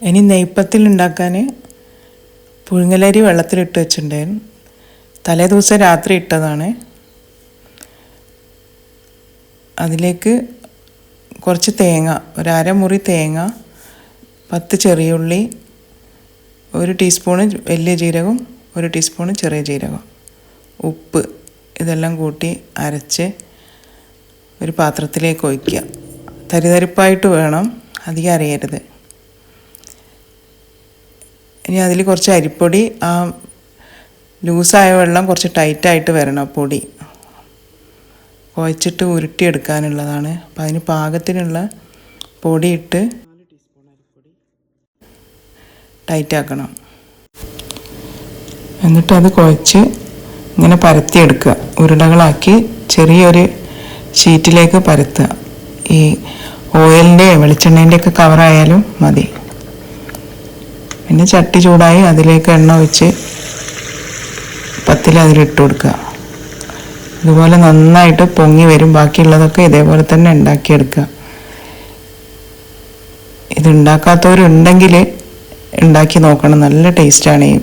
ഇനി നെയ്പ്പത്തിൽ ഉണ്ടാക്കാൻ പുഴുങ്ങലരി വെള്ളത്തിലിട്ട് വെച്ചിട്ടുണ്ടായിരുന്നു. തലേ ദിവസം രാത്രി ഇട്ടതാണ്. അതിലേക്ക് കുറച്ച് തേങ്ങ, ഒരു അരമുറി തേങ്ങ, 10 ചെറിയ ഉള്ളി, 1 ടീസ്പൂണ് വലിയ ജീരകം, 1 ടീസ്പൂണ് ചെറിയ ജീരകം, ഉപ്പ് ഇതെല്ലാം കൂട്ടി അരച്ച് ഒരു പാത്രത്തിലേക്ക് ഒഴിക്കുക. തരിതരിപ്പായിട്ട് വേണം, അധികം അരയരുത്. ഇനി അതിൽ കുറച്ച് അരിപ്പൊടി, ആ ലൂസായ വെള്ളം കുറച്ച് ടൈറ്റായിട്ട് വരണം. പൊടി കുഴച്ചിട്ട് ഉരുട്ടിയെടുക്കാനുള്ളതാണ്. അപ്പം അതിന് പാകത്തിനുള്ള പൊടിയിട്ട് ടൈറ്റാക്കണം. എന്നിട്ട് അത് കുഴച്ച് ഇങ്ങനെ പരത്തിയെടുക്കുക. ഉരുളകളാക്കി ചെറിയൊരു ഷീറ്റിലേക്ക് പരത്തുക. ഈ ഓയിലിൻ്റെ വെളിച്ചെണ്ണേൻ്റെ ഒക്കെ കവറായാലും മതി. പിന്നെ ചട്ടി ചൂടായി അതിലേക്ക് എണ്ണ ഒഴിച്ച് പത്തിൽ അതിലിട്ട് കൊടുക്കുക. ഇതുപോലെ നന്നായിട്ട് പൊങ്ങി വരും. ബാക്കിയുള്ളതൊക്കെ ഇതേപോലെ തന്നെ ഉണ്ടാക്കിയെടുക്കുക. ഇത് ഉണ്ടാക്കാത്തവരുണ്ടെങ്കിൽ ഉണ്ടാക്കി നോക്കണം. നല്ല ടേസ്റ്റാണ് ഈ